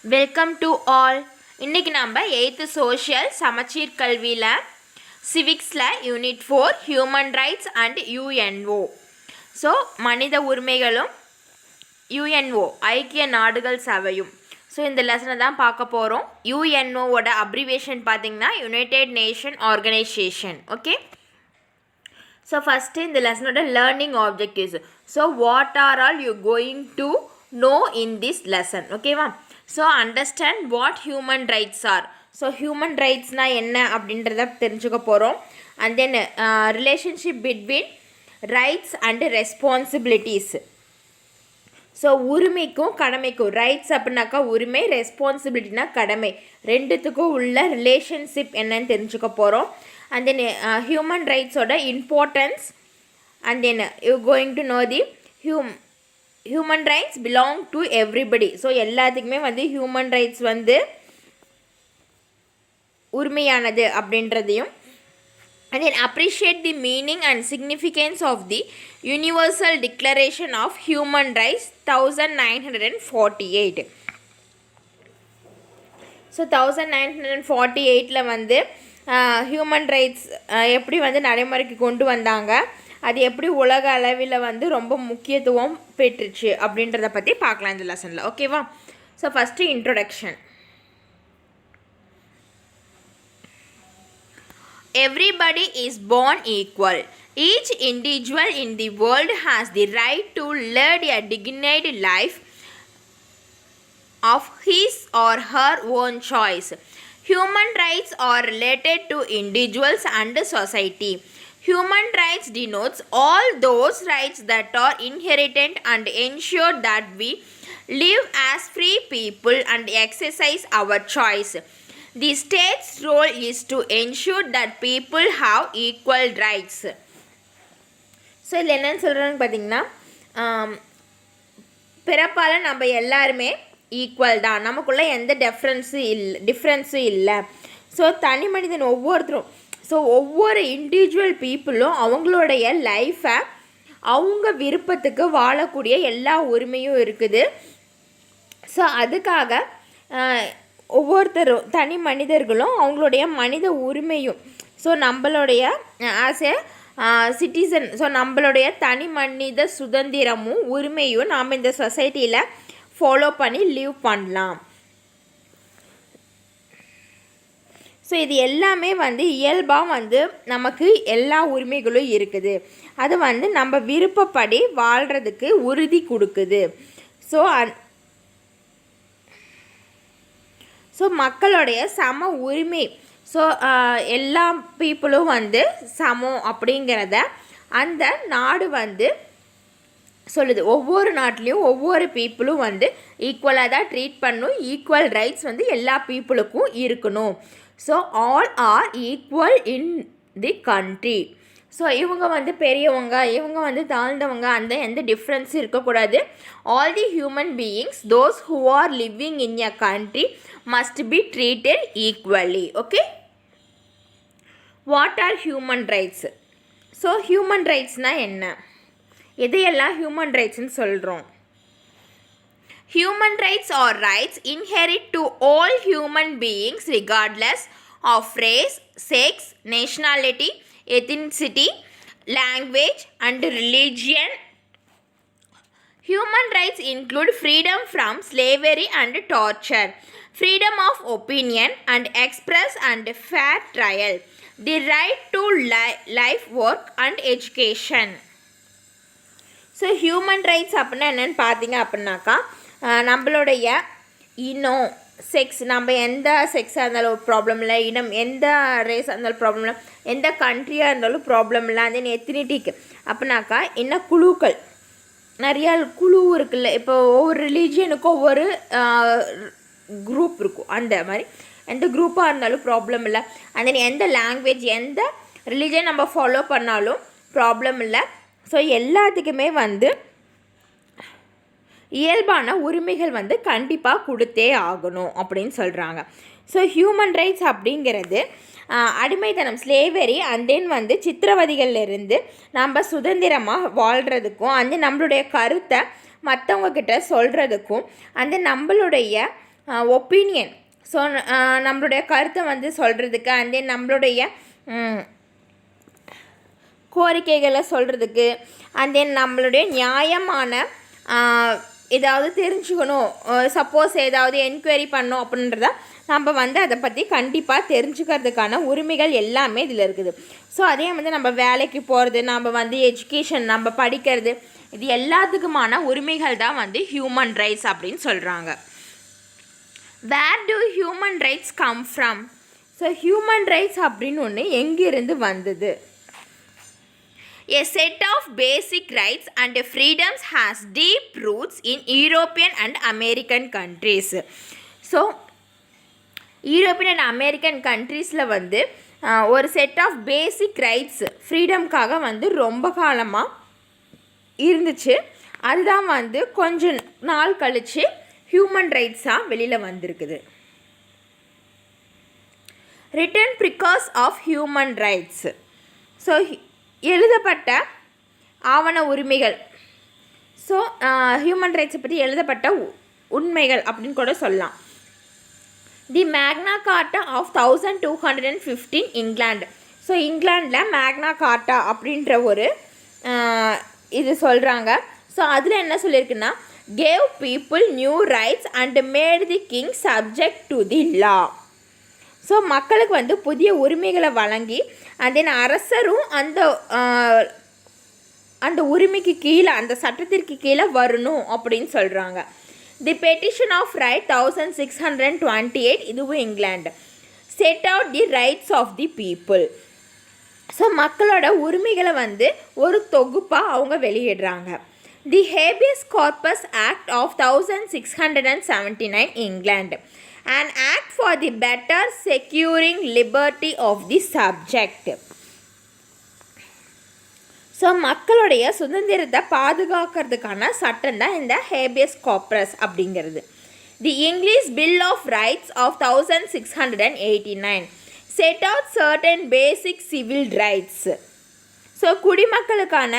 Welcome to all. இன்றைக்கி நம்ம 8th social சமச்சீர் கல்வியில் சிவிக்ஸில் unit 4 human rights and UNO. So மனித உரிமைகளும் யுஎன்ஓ ஐக்கிய நாடுகள் சபையும். ஸோ இந்த லெசனை தான் பார்க்க போகிறோம். யுஎன்ஓவோட அப்ரிவேஷன் பார்த்திங்கன்னா United Nation Organisation. Okay, so first இந்த லெசனோட learning objectives. So what are all you going to know in this lesson? ஓகேவா? So understand what human rights are. So human ரைட்ஸ்னால் என்ன அப்படின்றத தெரிஞ்சுக்க போகிறோம். And then relationship between rights and responsibilities. So உரிமைக்கும் கடமைக்கும், ரைட்ஸ் அப்படின்னாக்கா உரிமை, ரெஸ்பான்சிபிலிட்டினா கடமை, ரெண்டுத்துக்கும் உள்ள ரிலேஷன்ஷிப் என்னன்னு தெரிஞ்சுக்க போகிறோம். அண்ட் தென் ஹியூமன் ரைட்ஸோட importance. And then you going to know the human rights belong to everybody. So எல்லாத்துக்குமே ஹியூமன் ரைட்ஸ் உரிமையானது அப்படின்றதையும். And then appreciate the meaning and significance of the universal declaration of human rights 1948. So 1948 human rights எப்படி நடைமுறைக்கு கொண்டு வந்தாங்க, அது எப்படி உலக அளவில் ரொம்ப முக்கியத்துவம் பெற்றுச்சு அப்படின்றத பற்றி பார்க்கலாம் இந்த லெசனில். ஓகேவா? So first introduction. Everybody is born equal. Each individual in the world has the right to lead a dignified life of his or her own choice. Human rights are related to individuals and society. Human rights denotes all those rights that are inherent and ensure that we live as free people and exercise our choice. The state's role is to ensure that people have equal rights. So இதில் என்னென்னு சொல்கிறான்னு பார்த்தீங்கன்னா, பிறப்பால் நம்ம எல்லாருமே equal தான், நமக்குள்ளே எந்த டிஃப்ரென்ஸும் இல்லை. ஸோ தனி மனிதன் ஒவ்வொருத்தரும், ஸோ ஒவ்வொரு இண்டிவிஜுவல் பீப்புளும் அவங்களுடைய லைஃப்பை அவங்க விருப்பத்துக்கு வாழக்கூடிய எல்லா உரிமையும் இருக்குது. ஸோ அதுக்காக ஒவ்வொருத்தரும் தனி மனிதர்களும் அவங்களுடைய மனித உரிமையும், ஸோ நம்மளுடைய ஆஸ் எ சிட்டிசன், ஸோ நம்மளுடைய தனி மனித சுதந்திரமும் உரிமையும் நாம் இந்த சொசைட்டியில் ஃபாலோ பண்ணி லீவ் பண்ணலாம். ஸோ இது எல்லாமே இயல்பாக நமக்கு எல்லா உரிமைகளும் இருக்குது. அது நம்ம விருப்பப்படி வாழ்கிறதுக்கு உறுதி கொடுக்குது. ஸோ மக்களுடைய சம உரிமை, ஸோ எல்லா பீப்புளும் சமம் அப்படிங்கிறத அந்த நாடு சொல்லுது. ஒவ்வொரு நாட்டிலையும் ஒவ்வொரு பீப்புளும் ஈக்குவலாக தான் ட்ரீட் பண்ணணும். ஈக்குவல் ரைட்ஸ் எல்லா பீப்புளுக்கும் இருக்கணும். So all are equal in the country. So இவங்க பெரியவங்க, இவங்க தாழ்ந்தவங்க, அந்த எந்த டிஃப்ரென்ஸும் இருக்கக்கூடாது. All the human beings those who are living in a country must be treated equally. Okay, what are human rights? So human ரைட்ஸ்னால் என்ன, எதையெல்லாம் ஹியூமன் ரைட்ஸ்ன்னு சொல்கிறோம்? Human rights are rights inherent to all human beings regardless of race, sex, nationality, ethnicity, language and religion. Human rights include freedom from slavery and torture, freedom of opinion and express and fair trial, the right to life, work and education. So human rights அப்படின்னா என்னென்னு பார்த்தீங்க அப்படின்னாக்கா, நம்மளுடைய இனம், sex, நம்ம எந்த செக்ஸாக இருந்தாலும் problem இல்லை, இனம் எந்த ரேஸாக இருந்தாலும் ப்ராப்ளம் இல்லை, எந்த கண்ட்ரியாக இருந்தாலும் ப்ராப்ளம் இல்லை. அந்த எத்தினிட்டிக்கு அப்படின்னாக்கா என்ன குழுக்கள், நிறையா குழு இருக்குல்ல. இப்போ ஒவ்வொரு ரிலீஜியனுக்கும் ஒவ்வொரு குரூப் இருக்கும், அந்த மாதிரி எந்த குரூப்பாக இருந்தாலும் ப்ராப்ளம் இல்லை. அந்த எந்த லாங்குவேஜ், எந்த ரிலீஜியன் நம்ம ஃபாலோ பண்ணாலும் ப்ராப்ளம் இல்லை. ஸோ எல்லாத்துக்குமே இயல்பான உரிமைகள் கண்டிப்பாக கொடுத்தே ஆகணும் அப்படின்னு சொல்கிறாங்க. ஸோ ஹியூமன் ரைட்ஸ் அப்படிங்கிறது அடிமைத்தனம், ஸ்லேவரி, அண்ட் தென் சித்திரவதைகள்லேருந்து நம்ம சுதந்திரமாக வாழ்கிறதுக்கும், நம்மளுடைய கருத்தை மற்றவங்கக்கிட்ட சொல்கிறதுக்கும், நம்மளுடைய ஒப்பீனியன். ஸோ நம்மளுடைய கருத்தை வந்து சொல்கிறதுக்கு அண்ட் தென் நம்மளுடைய கோரிக்கைகளை சொல்கிறதுக்கு அண்ட் தென் நம்மளுடைய நியாயமான ஏதாவது தெரிஞ்சுக்கணும், சப்போஸ் ஏதாவது என்கொயரி பண்ணோம் அப்படின்றத நம்ம வந்து அதை பற்றி கண்டிப்பாக தெரிஞ்சுக்கிறதுக்கான உரிமைகள் எல்லாமே இதில் இருக்குது. ஸோ அதே வந்து நம்ம வேலைக்கு போகிறது, நம்ம வந்து எஜுகேஷன் நம்ம படிக்கிறது, இது எல்லாத்துக்குமான உரிமைகள் தான் வந்து ஹியூமன் ரைட்ஸ் அப்படின்னு சொல்கிறாங்க. Where do human rights come from? So human rights அப்படின்னு ஒன்று எங்கிருந்து வந்தது? A set of basic rights and freedoms has deep roots in European and American countries. So, European and American countries-ல வந்து ஒரு செட் ஆஃப் பேசிக் ரைட்ஸ் ஃப்ரீடம்காக வந்து ரொம்ப காலமாக இருந்துச்சு. அதுதான் வந்து கொஞ்ச நாள் கழித்து ஹியூமன் ரைட்ஸாக வெளியில் வந்திருக்குது. Written precursors of human rights. So எழுதப்பட்ட ஆவண உரிமைகள். ஸோ ஹியூமன் ரைட்ஸை பற்றி எழுதப்பட்ட உண்மைகள் அப்படின்னு கூட சொல்லலாம். The Magna Carta of 1215 England. So இங்கிலாண்டில் மேக்னா கார்ட்டா அப்படின்ற ஒரு இது சொல்கிறாங்க. ஸோ அதில் என்ன சொல்லியிருக்குன்னா, gave people new rights and made the king subject to the law. So மக்களுக்கு வந்து புதிய உரிமைகளை வழங்கி அண்ட் தென் அரசரும் அந்த உரிமைக்கு கீழே, அந்த சட்டத்திற்கு கீழே வரணும் அப்படின்னு சொல்கிறாங்க. தி பெட்டிஷன் ஆஃப் ரைட் 1628, இதுவும் England, set out the rights of the people. So மக்களோட உரிமைகளை வந்து ஒரு தொகுப்பாக அவங்க வெளியிடுறாங்க. The habeas corpus act of 1679, England, an act for the better securing liberty of the subject. So மக்களுடைய சுதந்திரத்தை பாதுகாக்கிறதுக்கான சட்டம் தான் இந்த ஹேபியஸ் கார்பஸ் அப்படிங்கிறது. The English bill of rights of 1689 set out certain basic civil rights. So குடிமக்களுக்கான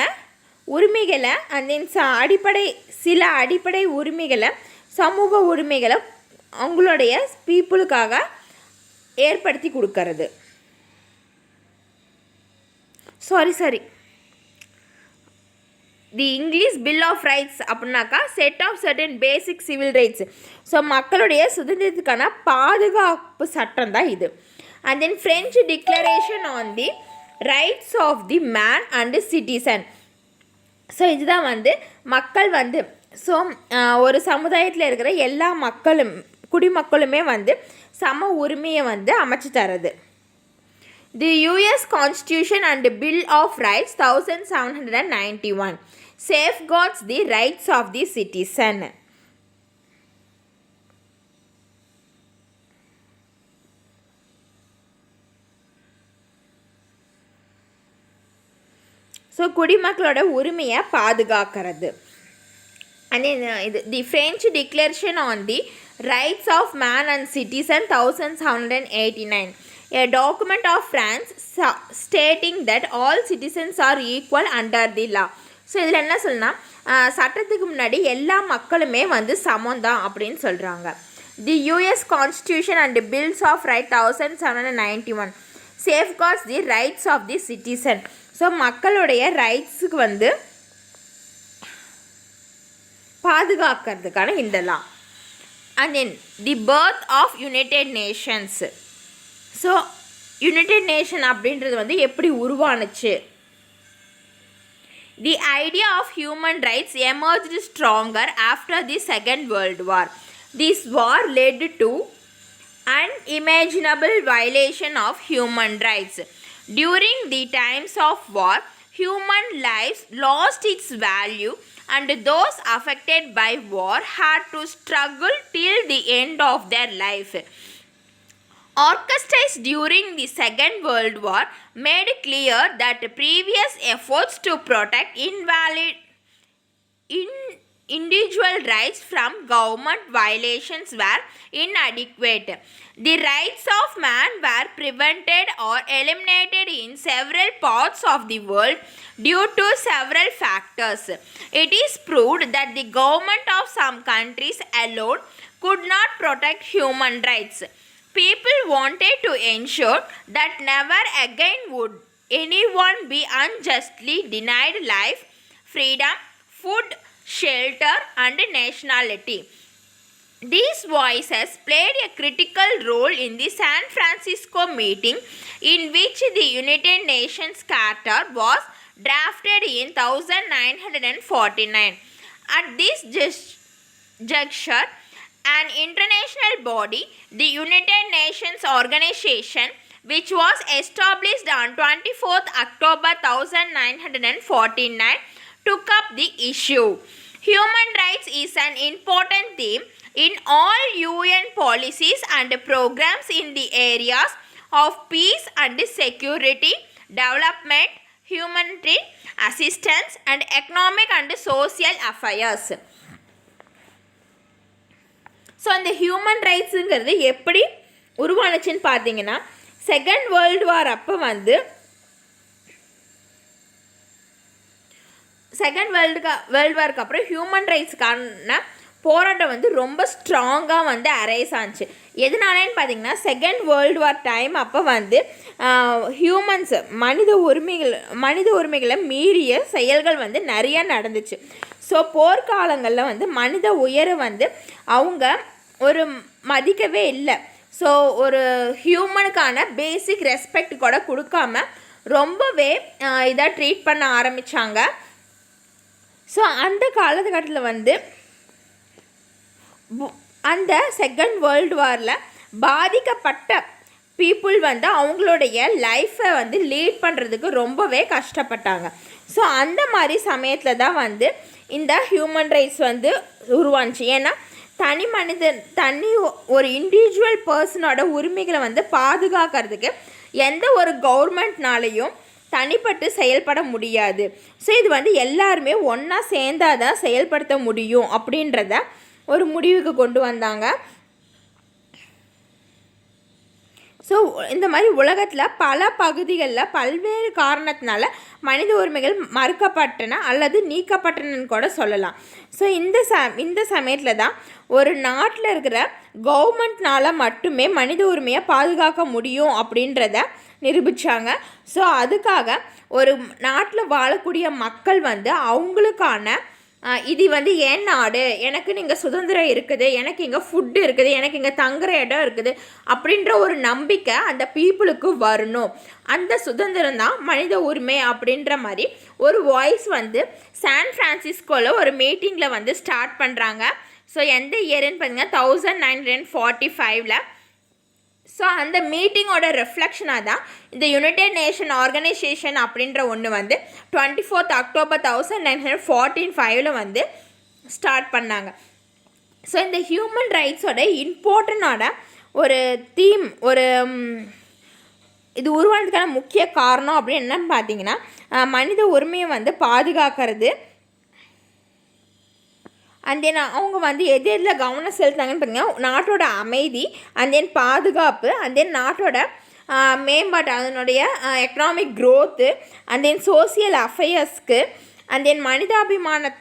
உரிமைகளை சில அடிப்படை உரிமைகளை, சமூக உரிமைகளை அவங்களுடைய பீப்புளுக்காக ஏற்படுத்தி கொடுக்கறது. The English bill of rights அப்படின்னாக்கா set of certain basic civil rights. So மக்களுடைய சுதந்திரத்துக்கான பாதுகாப்பு சட்டம் தான் இது. And then French declaration on the rights of the man and citizen. So இதுதான் வந்து மக்கள் வந்து, ஸோ ஒரு சமுதாயத்தில் இருக்கிற எல்லா குடிமக்களுமே வந்து சம உரிமையை வந்து அமைச்சு தரது. The US constitution and bill of rights 1791 safeguards the rights of the citizen. So குடிமக்களோட உரிமையை பாதுகாக்கிறது. அண்ட் இது the French declaration on the rights of man and citizen 1789, a document of France stating that all citizens are equal under the law. So இதில் என்ன சொல்லணும்னா, சட்டத்துக்கு முன்னாடி எல்லா மக்களுமே வந்து சமந்தான் அப்படின்னு சொல்கிறாங்க. The US constitution and bills of right 1791 safeguards the rights of the citizen. So மக்களுடைய ரைட்ஸுக்கு வந்து பாதுகாக்கிறதுக்கான இந்த law. And then the birth of United Nations. So United Nation அப்படின்றது வந்து எப்படி உருவானுச்சு? The idea of human rights emerged stronger after the second world war. This war led to unimaginable violation of human rights. During the times of war, human lives lost its value and those affected by war had to struggle till the end of their life. Orchestras during the Second World War made clear that previous efforts to protect individual rights from government violations were inadequate. The rights of man were prevented or eliminated in several parts of the world due to several factors. It is proved that the government of some countries alone could not protect human rights. People wanted to ensure that never again would anyone be unjustly denied life, freedom, food, shelter, and nationality. These voices played a critical role in the San Francisco meeting, in which the United Nations Charter was drafted in 1949. At this juncture, an international body, the United Nations Organization, which was established on 24th October 1949, took up the issue. Human rights is an important theme in all UN policies and programs in the areas of peace and security, development, humanitarian assistance, and economic and social affairs. So அந்த human ரைட்ஸுங்கிறது எப்படி உருவானுச்சுன்னு பார்த்தீங்கன்னா, second world வார் அப்போ வந்து world வார்க்கு அப்புறம் human ரைட்ஸுக்கான போராட்டம் வந்து ரொம்ப ஸ்ட்ராங்காக வந்து அரைஸ் ஆச்சு. எதனாலன்னு பார்த்தீங்கன்னா, செகண்ட் வேர்ல்டு வார் டைம் அப்போ வந்து ஹியூமன்ஸ் மனித உரிமைகளை மீறிய செயல்கள் வந்து நிறையா நடந்துச்சு. ஸோ போர்க்காலங்களில் வந்து மனித உயிரை வந்து அவங்க ஒரு மதிக்கவே இல்லை. ஸோ ஒரு ஹியூமனுக்கான பேசிக் ரெஸ்பெக்ட் கூட கொடுக்காம ரொம்பவே இதாக ட்ரீட் பண்ண ஆரம்பித்தாங்க. ஸோ அந்த காலகட்டத்தில் வந்து அந்த செகண்ட் வேர்ல்டு வாரில் பாதிக்கப்பட்ட பீப்புள் வந்து அவங்களுடைய லைஃப்பை வந்து லீட் பண்ணுறதுக்கு ரொம்பவே கஷ்டப்பட்டாங்க. ஸோ அந்த மாதிரி சமயத்தில் தான் வந்து இந்த ஹியூமன் ரைட்ஸ் வந்து உருவானுச்சு. ஏன்னா ஒரு இண்டிவிஜுவல் பர்சனோட உரிமைகளை வந்து பாதுகாக்கிறதுக்கு எந்த ஒரு கவர்மெண்ட்னாலையும் தனிப்பட்டு செயல்பட முடியாது. ஸோ இது வந்து எல்லாருமே ஒன்றா சேர்ந்தால் தான் செயல்படுத்த முடியும் அப்படின்றத ஒரு முடிவுக்கு கொண்டு வந்தாங்க. ஸோ இந்த மாதிரி உலகத்தில் பல பகுதிகளில் பல்வேறு காரணத்தினால மனித உரிமைகள் மறுக்கப்பட்டன அல்லது நீக்கப்பட்டனன்னு கூட சொல்லலாம். ஸோ இந்த சமயத்தில் தான் ஒரு நாட்டில் இருக்கிற கவர்மெண்ட்னால் மட்டுமே மனித உரிமையை பாதுகாக்க முடியும் அப்படின்றத நிரூபித்தாங்க. ஸோ அதுக்காக ஒரு நாட்டில் வாழக்கூடிய மக்கள் வந்து அவங்களுக்கான இது வந்து என் நாடு, எனக்கு இங்கே சுதந்திரம் இருக்குது, எனக்கு இங்கே ஃபுட்டு இருக்குது, எனக்கு இங்கே தங்குற இடம் இருக்குது அப்படின்ற ஒரு நம்பிக்கை அந்த பீப்புளுக்கு வரணும். அந்த சுதந்திரம் தான் மனித உரிமை அப்படின்ற மாதிரி ஒரு வாய்ஸ் வந்து சான் ஃப்ரான்சிஸ்கோவில் ஒரு மீட்டிங்கில் வந்து ஸ்டார்ட் பண்ணுறாங்க. ஸோ எந்த இயருன்னு பார்த்தீங்கன்னா 1945. ஸோ அந்த மீட்டிங்கோட ரிஃப்ளெக்ஷனாக தான் இந்த யுனைடெட் நேஷன் ஆர்கனைசேஷன் அப்படின்ற ஒன்று வந்து 24th October 1945 வந்து ஸ்டார்ட் பண்ணாங்க. ஸோ இந்த ஹியூமன் ரைட்ஸோட இம்பார்ட்டண்டான ஒரு தீம், இது உருவானதுக்கான முக்கிய காரணம் அப்படின்னு என்னன்னு பார்த்தீங்கன்னா, மனித உரிமையை வந்து பாதுகாக்கிறது. அண்ட் தென் அவங்க வந்து எதில் கவனம் செலுத்தாங்கன்னு பார்த்தீங்கன்னா, நாட்டோட அமைதி, அண்ட் தென் பாதுகாப்பு, அண்ட் தென் நாட்டோட மேம்பாட்டு, அதனுடைய economic growth, and then social அஃபேர்ஸ்க்கு, அண்ட் தென் மனிதாபிமான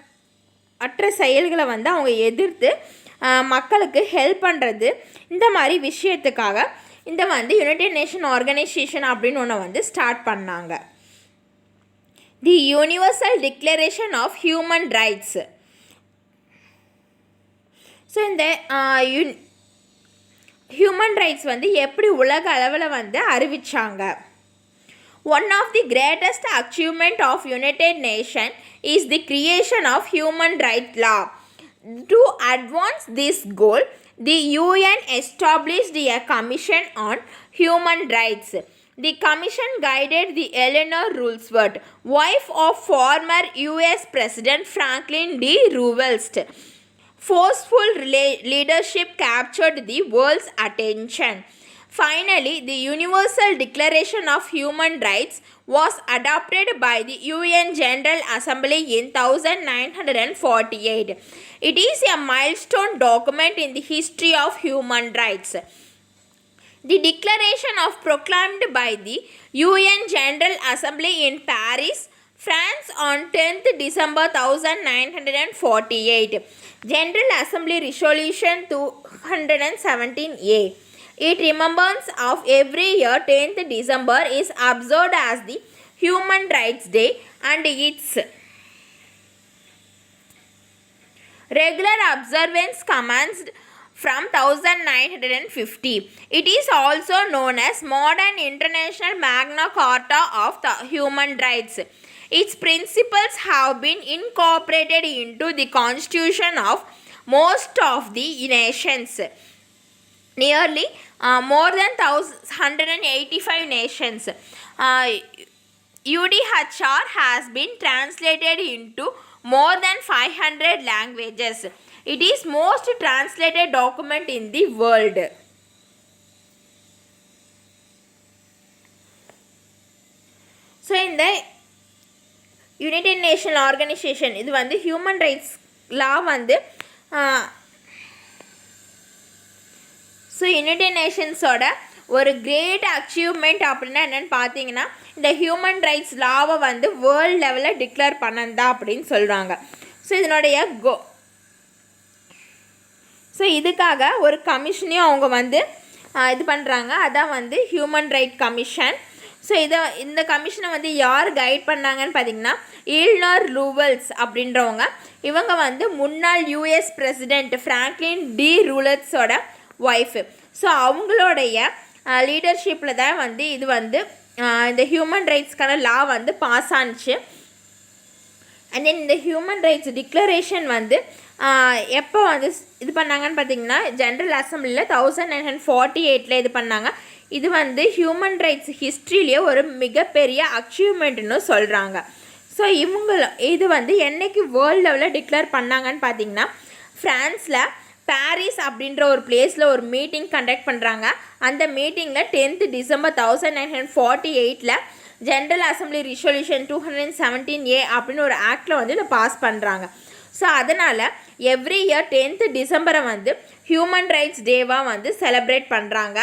அற்ற செயல்களை வந்து அவங்க எதிர்த்து மக்களுக்கு ஹெல்ப் பண்ணுறது, இந்த மாதிரி விஷயத்துக்காக இந்த வந்து யுனைடெட் நேஷன் ஆர்கனைசேஷன் அப்படின்னு ஒன்று வந்து ஸ்டார்ட் பண்ணாங்க. The universal declaration of human rights. So இந்த ஹியூமன் ரைட்ஸ் வந்து எப்படி உலக அளவில் வந்து அறிவிச்சாங்க. One of the greatest achievement of United Nation is the creation of human right law. To advance this goal, the UN established a commission on human rights. The commission guided the Eleanor Roosevelt, wife of former US President Franklin D. Roosevelt. Forceful leadership captured the world's attention. Finally, the Universal Declaration of Human Rights was adopted by the UN General Assembly in 1948. It is a milestone document in the history of human rights. The declaration of proclaimed by the UN General Assembly in Paris, France on 10th December 1948. General Assembly Resolution 217A. It remembrance of every year 10th December is observed as the Human Rights Day and its regular observance commenced from 1950. It is also known as modern international Magna Carta of the Human Rights. Its principles have been incorporated into the constitution of most of the nations. Nearly more than 185 nations. UDHR has been translated into more than 500 languages. It is most translated document in the world. So in the United Nations Organization, இது வந்து human rights லா வந்து so United நேஷன்ஸோட ஒரு great achievement அப்படின்னா என்னென்னு பார்த்தீங்கன்னா இந்த human rights லாவை வந்து world லெவலில் டிக்ளேர் பண்ணந்தா அப்படின்னு சொல்கிறாங்க. ஸோ இதனுடைய ஸோ இதுக்காக ஒரு கமிஷனையும் அவங்க வந்து இது பண்ணுறாங்க. அதான் வந்து ஹியூமன் ரைட் கமிஷன். ஸோ இந்த கமிஷனை வந்து யார் கைட் பண்ணாங்கன்னு பார்த்தீங்கன்னா ஈல்னர் ரூவல்ஸ் அப்படின்றவங்க. இவங்க வந்து முன்னாள் யூஎஸ் பிரசிடெண்ட் ஃப்ராங்க்லின் டி ரூலட்ஸோட ஒய்ஃபு. ஸோ அவங்களுடைய லீடர்ஷிப்பில் தான் வந்து இது வந்து இந்த ஹியூமன் ரைட்ஸ்க்கான லா வந்து பாஸ் ஆனிச்சு. அண்ட் தென் இந்த ஹியூமன் ரைட்ஸ் டிக்ளரேஷன் வந்து எப்போ வந்து இது பண்ணாங்கன்னு பார்த்தீங்கன்னா ஜென்ரல் அசம்பிளியில் 1948 இது பண்ணாங்க. இது வந்து ஹியூமன் ரைட்ஸ் ஹிஸ்ட்ரியிலேயே ஒரு மிகப்பெரிய அச்சீவ்மெண்ட்னு சொல்கிறாங்க. ஸோ இது வந்து என்றைக்கு வேர்ல்டு லெவலில் டிக்ளேர் பண்ணாங்கன்னு பார்த்தீங்கன்னா ஃப்ரான்ஸில் பாரிஸ் அப்படின்ற ஒரு பிளேஸில் ஒரு மீட்டிங் கண்டக்ட் பண்ணுறாங்க. அந்த மீட்டிங்கில் 10th December 1948 general assembly resolution 217A அப்படின்னு ஒரு ஆக்டில் வந்து இதை பாஸ் பண்ணுறாங்க. ஸோ அதனால் எவ்ரி இயர் 10th December வந்து ஹியூமன் ரைட்ஸ் டேவாக வந்து செலிப்ரேட் பண்ணுறாங்க.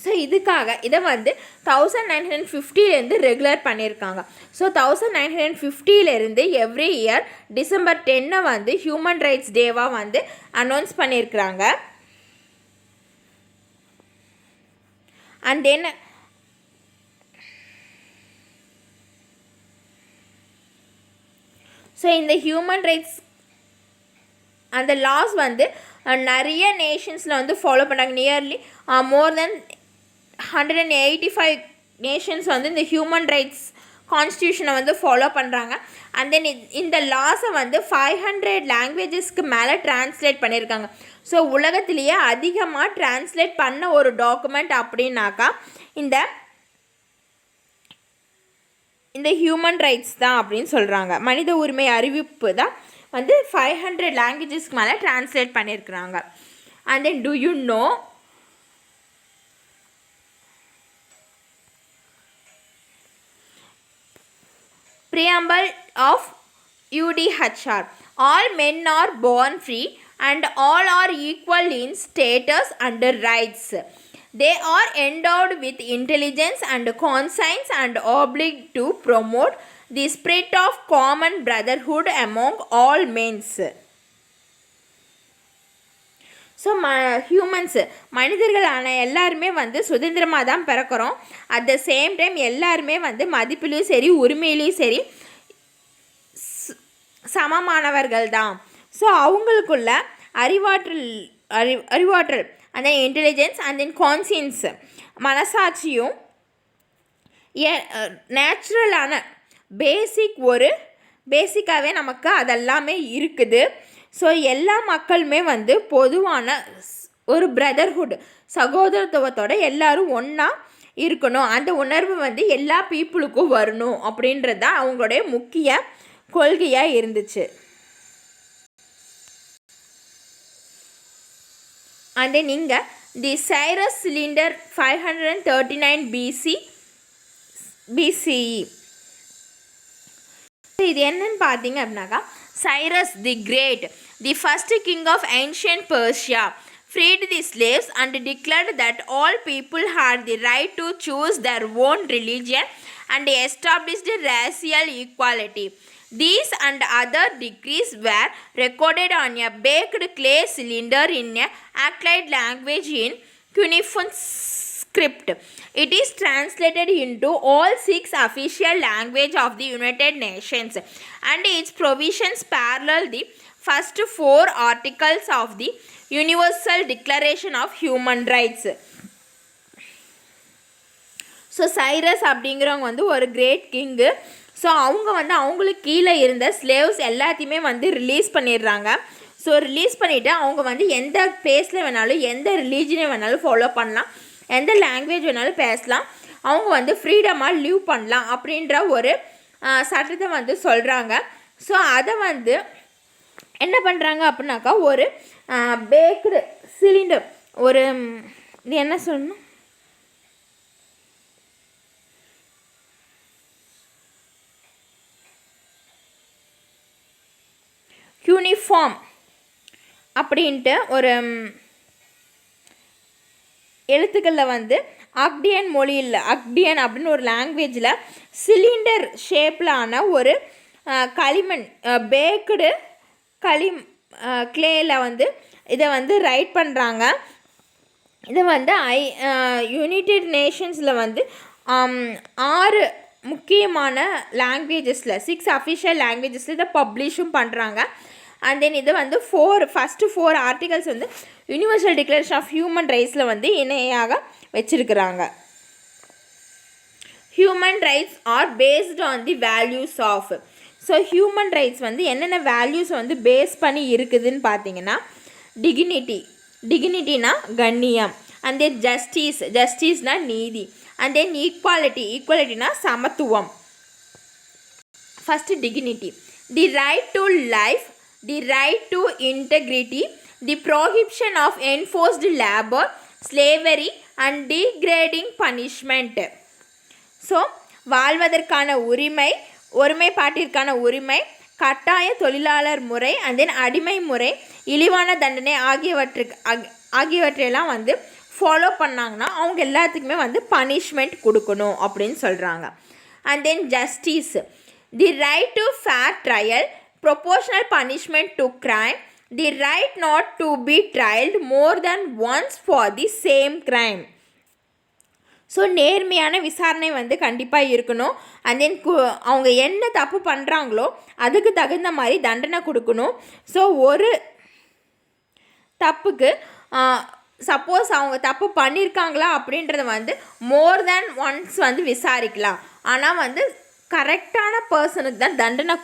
ஸோ இதுக்காக இதை வந்து 1950 ரெகுலர் பண்ணியிருக்காங்க. ஸோ 1950 எவ்ரி இயர் December 10 வந்து ஹியூமன் ரைட்ஸ் டேவாக வந்து அனௌன்ஸ் பண்ணியிருக்கிறாங்க. அண்ட் தென் ஸோ இந்த ஹியூமன் ரைட்ஸ் அந்த லாஸ் வந்து நிறைய நேஷன்ஸில் வந்து ஃபாலோ பண்ணுறாங்க. நியர்லி மோர் தென் 185 நேஷன்ஸ் வந்து இந்த ஹியூமன் ரைட்ஸ் கான்ஸ்டியூஷனை வந்து ஃபாலோ பண்ணுறாங்க. அண்ட் தென் இந்த லாஸை வந்து 500 லாங்குவேஜஸ்க்கு மேலே டிரான்ஸ்லேட் பண்ணியிருக்காங்க. ஸோ உலகத்திலேயே அதிகமாக டிரான்ஸ்லேட் பண்ண ஒரு டாக்குமெண்ட் அப்படின்னாக்கா இந்த ஹியூமன் ரைட்ஸ் தான் அப்படின்னு சொல்கிறாங்க. மனித உரிமை அறிவிப்பு தான் வந்து 500 லாங்குவேஜஸ்க்கு மேலே டிரான்ஸ்லேட் பண்ணியிருக்கிறாங்க. And then to you know Preamble of UDHR. All men are born free and all are equal in status and rights. They are endowed with intelligence and conscience and obliged to promote the spirit of common brotherhood among all men. So humans மனிதர்களான எல்லாருமே வந்து சுதந்திரமாக தான் பிறக்கிறோம். At the same time எல்லாருமே வந்து மதிப்பிலையும் சரி உரிமையிலையும் சரி சமமானவர்கள் தான். ஸோ அவங்களுக்குள்ள அறிவாற்றல் அந்த இன்டெலிஜென்ஸ் அண்ட் தென் கான்சியன்ஸ் மனசாட்சியும் நேச்சுரலான பேசிக்காகவே நமக்கு அதெல்லாமே இருக்குது. ஸோ எல்லா மக்களுமே வந்து பொதுவான ஒரு பிரதர்ஹுட் சகோதரத்துவத்தோட எல்லோரும் ஒன்றா இருக்கணும். அந்த உணர்வு வந்து எல்லா பீப்புளுக்கும் வரணும் அப்படின்றது தான் அவங்களுடைய முக்கிய கொள்கையாக இருந்துச்சு. அந்த நீங்கள் தி சைரஸ் சிலிண்டர் 539 BCE. இது என்னன்னு பார்த்தீங்க அப்படின்னாக்கா, Cyrus the great, the first king of ancient Persia, freed the slaves and declared that all people had the right to choose their own religion and established racial equality. These and other decrees were recorded on a baked clay cylinder in a Akkad language in cuneiform script. It is translated into all 6 official languages of the United Nations, and its provisions parallel the first 4 articles of the Universal Declaration of Human Rights. So Cyrus அப்படிங்கிறவங்க வந்து ஒரு great king. So அவங்க வந்து அவங்களுக்கு கீழே இருந்த slaves எல்லாத்தையுமே வந்து ரிலீஸ் பண்ணிடுறாங்க. ஸோ ரிலீஸ் பண்ணிவிட்டு அவங்க வந்து எந்த பிளேஸில் வேணாலும் எந்த ரிலீஜனை வேணாலும் ஃபாலோ பண்ணலாம், எந்த லாங்குவேஜ் வேணாலும் பேசலாம், அவங்க வந்து ஃப்ரீடமாக லிவ் பண்ணலாம் அப்படின்ற ஒரு சட்டத்தை வந்து சொல்கிறாங்க. ஸோ அதை வந்து என்ன பண்ணுறாங்க அப்படின்னாக்கா, ஒரு பேக்டு சிலிண்டர், ஒரு இது என்ன சொல்லணும், யூனிஃபார்ம் அப்படின்ட்டு ஒரு எழுத்துக்களில் வந்து அக்டியன் மொழியில், அக்டியன் அப்படின்னு ஒரு லாங்குவேஜில் சிலிண்டர் ஷேப்பிலான ஒரு களிமண், பேக்குடு கிளேயில் வந்து இதை வந்து ரைட் பண்ணுறாங்க. இதை வந்து யுனைடெட் நேஷன்ஸில் வந்து 6 முக்கியமான லாங்குவேஜஸில் 6 அஃபிஷியல் லாங்குவேஜஸில் இதை பப்ளிஷும் பண்ணுறாங்க. அண்ட் தென் இது வந்து ஃபஸ்ட்டு 4 ஆர்டிகல்ஸ் வந்து யூனிவர்சல் டிக்ளரேஷன் ஆஃப் ஹியூமன் ரைட்ஸில் வந்து இணையாக வச்சுருக்கிறாங்க. Human rights are based on the values of. So human rights வந்து என்னென்ன வேல்யூஸ் வந்து பேஸ் பண்ணி இருக்குதுன்னு பார்த்தீங்கன்னா, டிகினிட்டினா கண்ணியம், அண்ட் தென் ஜஸ்டிஸ்னா நீதி, அண்ட் தென் ஈக்குவாலிட்டினா சமத்துவம். First dignity, the right to life, the right to integrity, the prohibition of enforced labour, slavery and degrading punishment. So வாழ்வதற்கான உரிமை, ஒருமைப்பாட்டிற்கான உரிமை, கட்டாய தொழிலாளர் முறை, அண்ட் தென் அடிமை முறை, இழிவான தண்டனை ஆகியவற்றையெல்லாம் வந்து ஃபாலோ பண்ணாங்கன்னா அவங்க எல்லாத்துக்குமே வந்து பனிஷ்மெண்ட் கொடுக்கணும் அப்படின்னு சொல்கிறாங்க. And then justice, the right to fair trial, proportional punishment to crime, the right not to be trialled more than once for the same crime. So நேர்மையான விசாரணை வந்து கண்டிப்பாக இருக்கணும். அண்ட் தென் அவங்க என்ன தப்பு பண்ணுறாங்களோ அதுக்கு தகுந்த மாதிரி தண்டனை கொடுக்கணும். ஸோ ஒரு தப்புக்கு சப்போஸ் அவங்க தப்பு பண்ணியிருக்காங்களா அப்படின்றத வந்து மோர் தேன் ஒன்ஸ் வந்து விசாரிக்கலாம். ஆனால் வந்து கரெக்டான பர்சனுக்கு தான் தண்டனை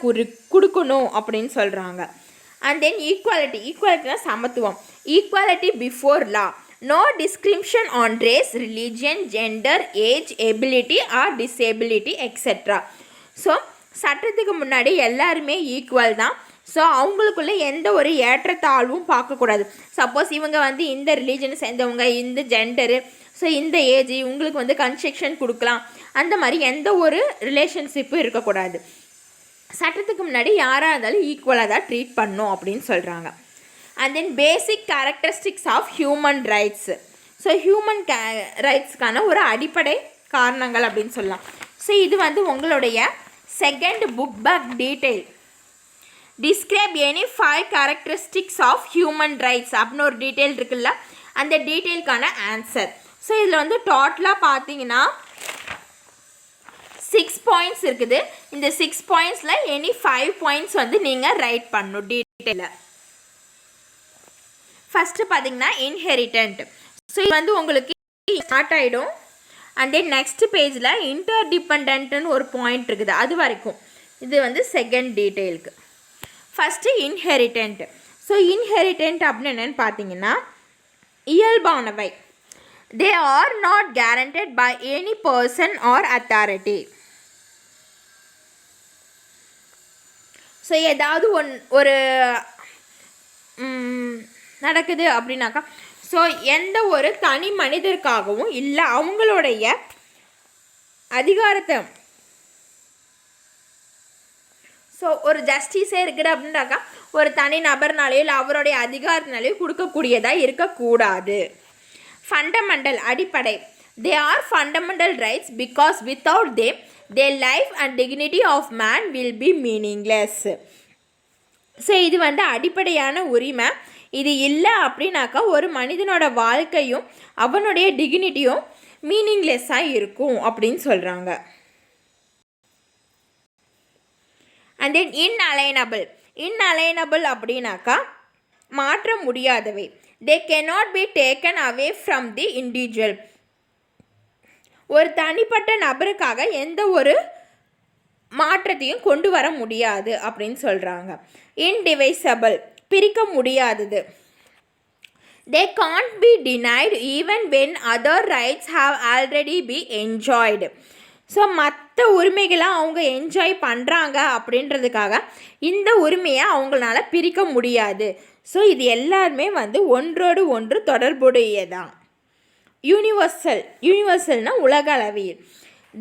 கொடுக்கணும் அப்படின்னு சொல்கிறாங்க. அண்ட் தென் ஈக்குவாலிட்டினா சமத்துவம், equality before law, no discrimination on race, religion, gender, age, ability or disability etc. So சட்டத்துக்கு முன்னாடி எல்லாருமே ஈக்குவல் தான். ஸோ அவங்களுக்குள்ளே எந்த ஒரு ஏற்றத்தாழ்வும் பார்க்கக்கூடாது. சப்போஸ் இவங்க வந்து இந்த ரிலீஜனை சேர்ந்தவங்க, இந்த ஜெண்டரு, ஸோ இந்த ஏஜ், இவங்களுக்கு வந்து கன்ஸ்ட்ரக்ஷன் கொடுக்கலாம், அந்த மாதிரி எந்த ஒரு ரிலேஷன்ஷிப்பும் இருக்கக்கூடாது. சட்டத்துக்கு முன்னாடி யாராக இருந்தாலும் ஈக்குவலாக தான் ட்ரீட் பண்ணணும் அப்படின்னு சொல்கிறாங்க. And then basic characteristics of human rights. So human ரைட்ஸ்க்கான ஒரு அடிப்படை காரணங்கள் அப்படின்னு சொல்லலாம். ஸோ இது வந்து உங்களுடைய second book back detail. Describe any 5 characteristics of human rights அப்படின்னு ஒரு டீட்டெயில் இருக்குல்ல, அந்த டீட்டெயிலுக்கான ஆன்சர். ஸோ இதில் வந்து டோட்டலாக பார்த்தீங்கன்னா 6 பாயிண்ட்ஸ் இருக்குது. இந்த 6 பாயிண்ட்ஸில் எனி 5 பாயிண்ட்ஸ் வந்து நீங்கள் ரைட் பண்ணணும் டீட்டெயிலில். ஃபஸ்ட்டு பார்த்தீங்கன்னா இன்ஹெரிட்டன்ட். ஸோ இது வந்து உங்களுக்கு ஸ்டார்ட் ஆகிடும். அண்ட் தென் நெக்ஸ்ட் பேஜில் இன்டர்டிபெண்டன்ட்னு ஒரு பாயிண்ட் இருக்குது, அது வரைக்கும். இது வந்து செகண்ட் டீட்டெயிலுக்கு. First inherent. ஸோ இன்ஹெரிட்டன்ட் அப்படின்னு என்னென்னு பார்த்தீங்கன்னா, இயல்பானவை. They are not guaranteed by any person or authority. So ஏதாவது ஒரு நடக்குது அப்படின்னாக்கா, ஸோ எந்த ஒரு தனி மனிதருக்காகவும் இல்லை அவங்களுடைய அதிகாரத்தை ஸோ ஒரு ஜஸ்டிஸே இருக்குது அப்படின்றாக்கா ஒரு தனி நபர்னாலேயோ இல்லை அவருடைய அதிகாரத்தினாலேயோ கொடுக்கக்கூடியதாக இருக்கக்கூடாது. ஃபண்டமெண்டல் அடிப்படை. They are fundamental rights because without them their life and dignity of man will be meaningless. So இது வந்து அடிப்படையான உரிமை. இது இல்லை அப்படின்னாக்கா ஒரு மனிதனோட வாழ்க்கையும் அவனுடைய டிக்னிட்டியும் மீனிங்லெஸ்ஸாக இருக்கும் அப்படின்னு சொல்கிறாங்க. அண்ட் தென் inalienable அப்படின்னாக்கா மாற்ற முடியாதவை. They cannot be taken away from the individual. ஒரு தனிப்பட்ட நபருக்காக எந்த ஒரு மாற்றத்தையும் கொண்டு வர முடியாது அப்படின்னு சொல்கிறாங்க. indivisible பிரிக்க முடியாதது. They can't be denied even when other rights have already been enjoyed. So மற்ற உரிமைகளை அவங்க என்ஜாய் பண்ணுறாங்க அப்படின்றதுக்காக இந்த உரிமையை அவங்களால பிரிக்க முடியாது. ஸோ இது எல்லாருமே வந்து ஒன்றோடு ஒன்று தொடர்புடையதான். யூனிவர்சல்னா உலக அளவில்.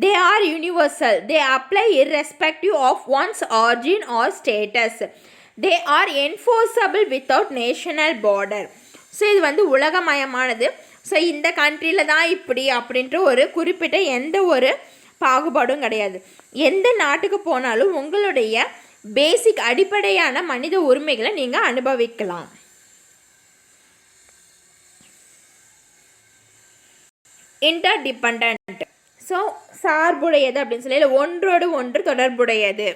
They are universal. They apply irrespective of one's origin or status. They are enforceable without national border. So இது வந்து உலகமயமானது. ஸோ இந்த கண்ட்ரியில் தான் இப்படி அப்படின்ற ஒரு குறிப்பிட்ட எந்த ஒரு பாகுபாடும் கிடையாது. எந்த நாட்டுக்கு போனாலும் உங்களுடைய பேசிக் அடிப்படையான மனித உரிமைகளை நீங்கள் அனுபவிக்கலாம். இன்டர்டிபெண்டன்ட். ஸோ சார்புடையது அப்படின்னு சொல்லி ஒன்றோடு ஒன்று தொடர்புடையது.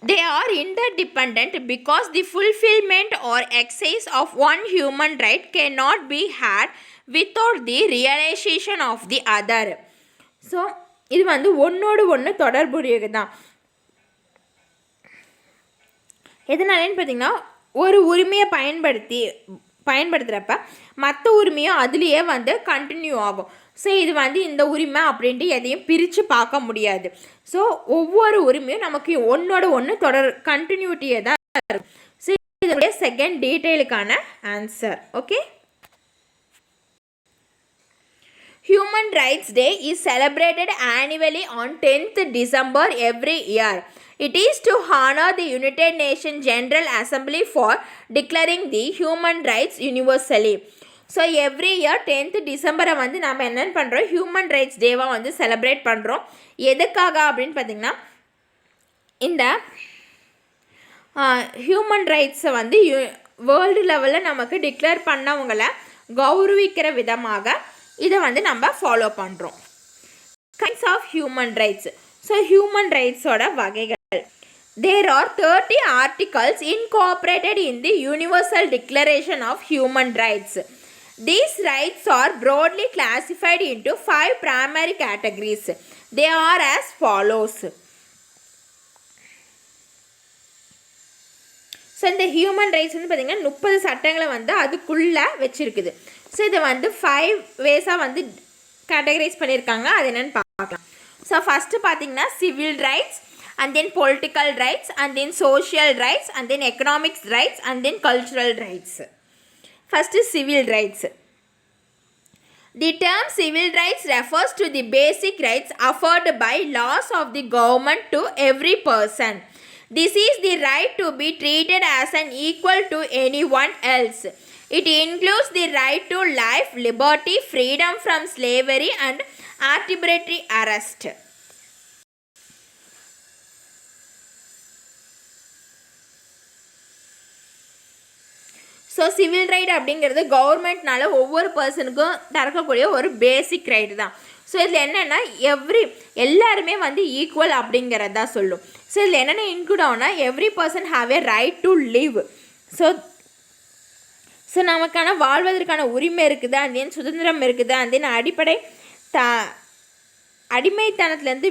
They are interdependent because the fulfillment or exercise of one human right cannot be had without the realization of the other. So இது வந்து ஒன்றோடு ஒன்று தொடர்புடையது தான். எதனாலன்னு பார்த்தீங்கன்னா ஒரு உரிமையை பயன்படுத்துகிறப்ப மற்ற உரிமையும் அதுலேயே வந்து கண்டினியூ ஆகும். ஸோ இது வந்து இந்த உரிமை அப்படின்ட்டு எதையும் பிரித்து பார்க்க முடியாது. ஸோ ஒவ்வொரு உரிமையும் நமக்கு ஒன்றோட ஒன்று கண்டினியூட்டியே தான் இருக்கும். ஸோ இதனுடைய செகண்ட் டீட்டெயிலுக்கான answer. Okay. Human Rights Day is celebrated annually on 10th December every year. It is to honor the United Nations General Assembly for declaring the human rights universally. So every year 10th டிசம்பரை வந்து நம்ம என்னென்னு பண்ணுறோம், human rights டேவாக வந்து celebrate பண்ணுறோம். எதுக்காக அப்படின்னு பார்த்திங்கன்னா இந்த ஹியூமன் ரைட்ஸை வந்து வேர்ல்டு லெவலில் நமக்கு டிக்ளேர் பண்ணவங்களை கௌரவிக்கிற விதமாக இதை வந்து நம்ம ஃபாலோ பண்ணுறோம். Kinds of human rights. So human ரைட்ஸோட வகைகள். There are 30 articles incorporated in the Universal Declaration of Human Rights. These rights are broadly classified into 5 primary categories. They are as follows. So இந்த human rights வந்து பார்த்திங்கன்னா 30 சட்டங்களை வந்து அதுக்குள்ளே வச்சுருக்குது. So இதை வந்து 5 வேஸாக வந்து கேட்டகரைஸ் பண்ணியிருக்காங்க. அது என்னென்னு பார்க்கலாம். ஸோ ஃபஸ்ட்டு பார்த்திங்கன்னா civil rights, and then political rights, and then social rights, and then economic rights, and then cultural rights. First is civil rights. The term civil rights refers to the basic rights offered by laws of the government to every person. This is the right to be treated as an equal to anyone else. It includes the right to life, liberty, freedom from slavery, and arbitrary arrest. So civil right அப்படிங்கிறது கவர்மெண்ட்னால ஒவ்வொரு பர்சனுக்கும் தரக்கூடிய ஒரு பேசிக் right தான். So இதில் என்னென்னா எல்லாருமே வந்து equal அப்படிங்கிறது தான் சொல்லும். ஸோ இதில் என்னென்ன இன்க்ளூட் ஆகுனா every person have a right to live. So நமக்கான வாழ்வதற்கான உரிமை இருக்குது, அந்த சுதந்திரம் இருக்குது, அந்த அடிப்படை அடிமைத்தனத்துலேருந்து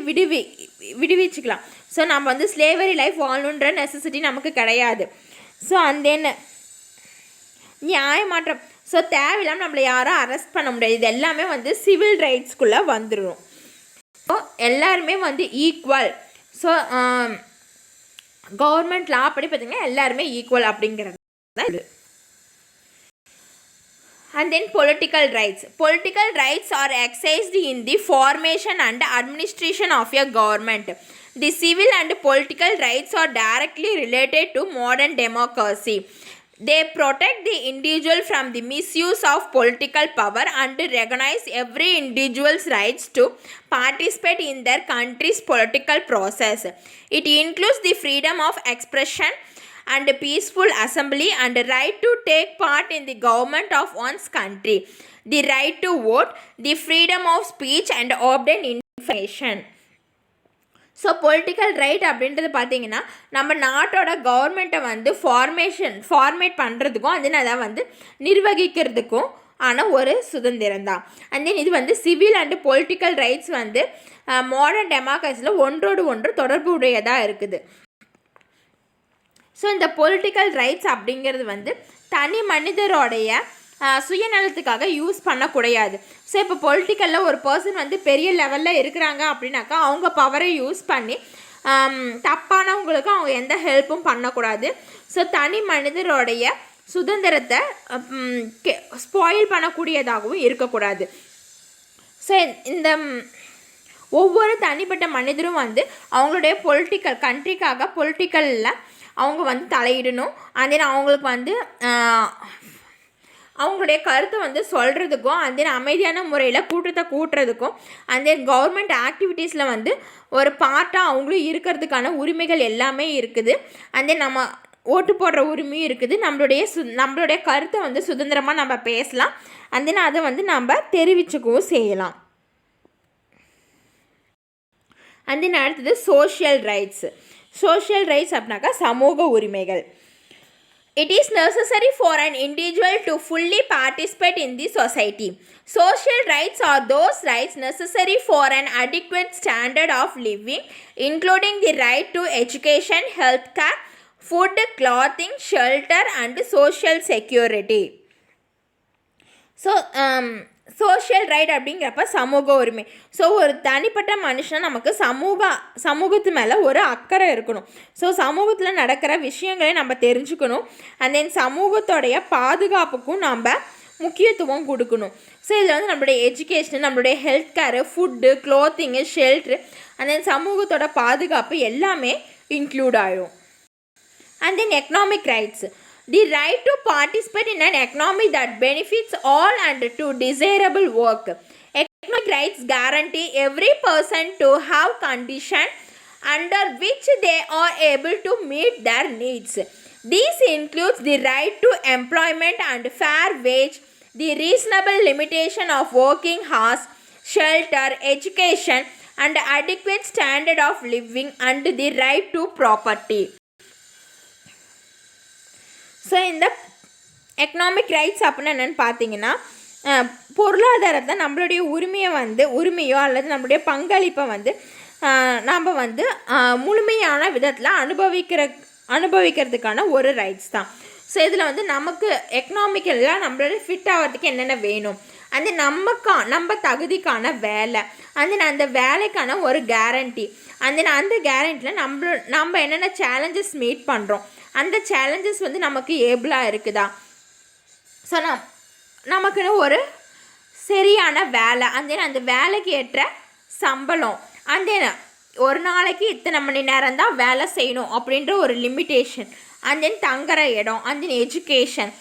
விடுவிச்சுக்கலாம். ஸோ நம்ம வந்து ஸ்லேவரி லைஃப் வாழணுன்ற நெசசிட்டி நமக்கு கிடையாது. ஸோ அந்த நியாயமாற்றம். ஸோ தேவையில்லாமல் நம்மளை யாரும் அரெஸ்ட் பண்ண முடியாது. இது எல்லாமே வந்து சிவில் ரைட்ஸ்குள்ளே வந்துடும். ஸோ எல்லாருமே வந்து ஈக்குவல். ஸோ கவர்மெண்ட் லா படி பார்த்திங்கன்னா எல்லாருமே ஈக்குவல் அப்படிங்கிறது தான் இது. And then political rights. Political rights are exercised in the formation and administration of a government. The civil and political rights are directly related to modern democracy. They protect the individual from the misuse of political power and recognize every individual's rights to participate in their country's political process. It includes the freedom of expression and peaceful assembly and right to take part in the government of one's country, the right to vote, the freedom of speech and obtain information. So political right அப்படின்றது பார்த்தீங்கன்னா நம்ம நாட்டோட கவர்மெண்ட்டை வந்து format பண்ணுறதுக்கும் அது அதை வந்து நிர்வகிக்கிறதுக்கும் ஆன ஒரு சுதந்திரம் தான். அண்ட் தென் இது வந்து சிவில் அண்டு பொலிட்டிக்கல் ரைட்ஸ் வந்து மாடர்ன் டெமோக்ரஸியில் ஒன்றோடு ஒன்று தொடர்பு உடையதாக இருக்குது. ஸோ இந்த பொலிட்டிக்கல் ரைட்ஸ் அப்படிங்கிறது வந்து தனி மனிதரோடைய சுயநலத்துக்காக யூஸ் பண்ணக்கூடாது. ஸோ இப்போ பொலிட்டிக்கலில் ஒரு பர்சன் வந்து பெரிய லெவலில் இருக்கிறாங்க அப்படின்னாக்கா அவங்க பவரை யூஸ் பண்ணி தப்பானவங்களுக்கு அவங்க எந்த ஹெல்ப்பும் பண்ணக்கூடாது. ஸோ தனி மனிதரோடைய சுதந்திரத்தை ஸ்பாயில் பண்ணக்கூடியதாகவும் இருக்கக்கூடாது. ஸோ இந்த ஒவ்வொரு தனிப்பட்ட மனிதரும் வந்து அவங்களுடைய கண்ட்ரிக்காக பொலிட்டிக்கலில் அவங்க வந்து தலையிடணும். அதே அவங்களுக்கு வந்து அவங்களுடைய கருத்தை வந்து சொல்கிறதுக்கும் அதே அமைதியான முறையில் கூட்டத்தை கூட்டுறதுக்கும் அந்த கவர்மெண்ட் ஆக்டிவிட்டீஸில் வந்து ஒரு பார்ட்டாக அவங்களும் இருக்கிறதுக்கான உரிமைகள் எல்லாமே இருக்குது. அதே நம்ம ஓட்டு போடுற உரிமையும் இருக்குது. நம்மளுடைய கருத்தை வந்து சுதந்திரமாக நம்ம பேசலாம். அந்த அதை வந்து நம்ம தெரிவிச்சுக்கவும் செய்யலாம். அந்த அடுத்தது சோஷியல் ரைட்ஸ். சோஷியல் ரைட்ஸ் அப்படின்னாக்கா சமூக உரிமைகள். It is necessary for an individual to fully participate in the society. Social rights are those rights necessary for an adequate standard of living, including the right to education, healthcare, food, clothing, shelter, and social security. So, social right அப்படிங்கிறப்ப சமூக உரிமை. So ஒரு தனிப்பட்ட மனுஷன் நமக்கு சமூகத்து மேலே ஒரு அக்கறை இருக்கணும். ஸோ சமூகத்தில் நடக்கிற விஷயங்களை நம்ம தெரிஞ்சுக்கணும். அண்ட் தென் சமூகத்தோடைய பாதுகாப்புக்கும் நம்ம முக்கியத்துவம் கொடுக்கணும். ஸோ இதில் வந்து நம்மளுடைய எஜுகேஷன், நம்மளுடைய health care, food, clothing, shelter, and then சமூகத்தோட பாதுகாப்பு எல்லாமே இன்க்ளூட் ஆகிடும். And then economic rights. The right to participate in an economy that benefits all and to desirable work. Economic rights guarantee every person to have conditions under which they are able to meet their needs. These includes the right to employment and fair wage, the reasonable limitation of working hours, shelter, education, and adequate standard of living, and the right to property. So இந்த economic rights அப்படின்னு என்னென்னு பார்த்தீங்கன்னா பொருளாதாரத்தை நம்மளுடைய உரிமையோ அல்லது நம்மளுடைய பங்களிப்பை வந்து நாம் வந்து முழுமையான விதத்தில் அனுபவிக்கிறதுக்கான ஒரு ரைட்ஸ் தான். ஸோ இதில் வந்து நமக்கு எக்கனாமிக்கலாக நம்மளோட ஃபிட் ஆகிறதுக்கு என்னென்ன வேணும், அந்த நம்ம தகுதிக்கான வேலை, அந்த வேலைக்கான ஒரு கேரண்டி, அந்த கேரண்டியில் நம்ம என்னென்ன சேலஞ்சஸ் மீட் பண்ணுறோம், அந்த சேலஞ்சஸ் வந்து நமக்கு ஏபிளாக இருக்குதா, ஸோ நமக்குன்னு ஒரு சரியான வேலை, அந்த வேலைக்கு ஏற்ற சம்பளம், ஒரு நாளைக்கு இத்தனை மணி நேரம் தான் வேலை செய்யணும் அப்படின்ற ஒரு லிமிட்டேஷன், தங்குற இடம், எஜுகேஷன்,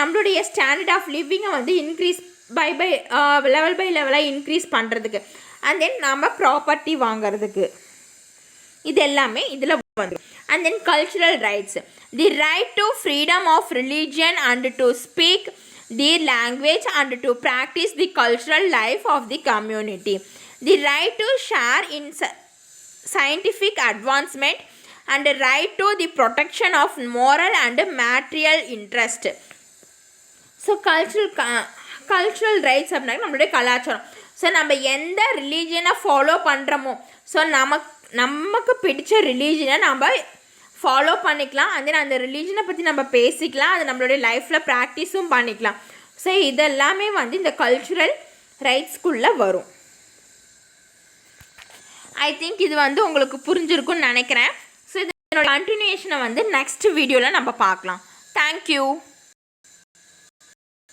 நம்மளுடைய ஸ்டாண்டர்ட் ஆஃப் லிவிங்கை வந்து இன்க்ரீஸ் லெவல் பை லெவலாக இன்க்ரீஸ் பண்ணுறதுக்கு, நம்ம ப்ராப்பர்ட்டி வாங்கிறதுக்கு, இது எல்லாமே இதில் வந்துடும். And then cultural rights. The right to freedom of religion and to speak the language and to practice the cultural life of the community. The right to share in scientific advancement and the right to the protection of moral and material interest. So cultural rights அப்படின்னா நம்மளுடைய கலாச்சாரம். So நம்ம எந்த ரிலீஜியனை follow பண்ணுறோமோ, so நமக்கு பிடிச்ச ரிலீஜனை நம்ம follow பண்ணிக்கலாம், அந்த ரிலீஜனை பற்றி நம்ம பேசிக்கலாம், அது நம்மளுடைய லைஃப்பில் ப்ராக்டிஸும் பண்ணிக்கலாம். ஸோ இதெல்லாமே வந்து இந்த கல்ச்சுரல் ரைட்ஸ்குள்ளே வரும். ஐ திங்க் இது வந்து உங்களுக்கு புரிஞ்சிருக்குன்னு நினைக்கிறேன். ஸோ இதோட கண்டினியூஷனை வந்து நெக்ஸ்ட் வீடியோவில் நம்ம பார்க்கலாம். தேங்க்யூ.